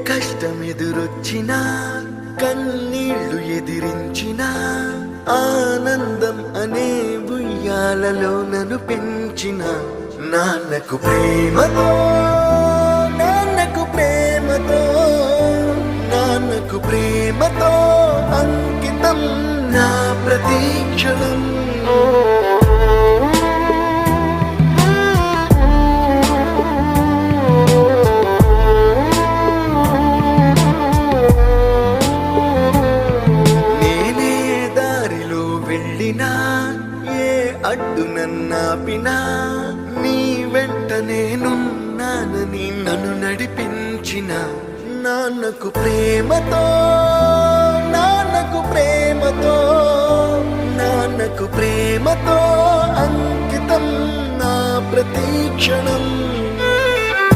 కష్టమెదురొచ్చినా కన్నీళ్లు ఎదిరించినా ఆనందం అనే ఉయ్యాలలో నన్ను పెంచిన నాన్నకు ప్రేమతో నాన్నకు ప్రేమతో నాన్నకు ప్రేమతో అంకితం నా ప్రతీక్షణం. ఏ అడ్డు నన్నాపినా నీ వెంట నేనున్నానని నన్ను నడిపించిన నాన్నకు ప్రేమతో నాన్నకు ప్రేమతో నాన్నకు ప్రేమతో అంకితం నా ప్రతీక్షణం.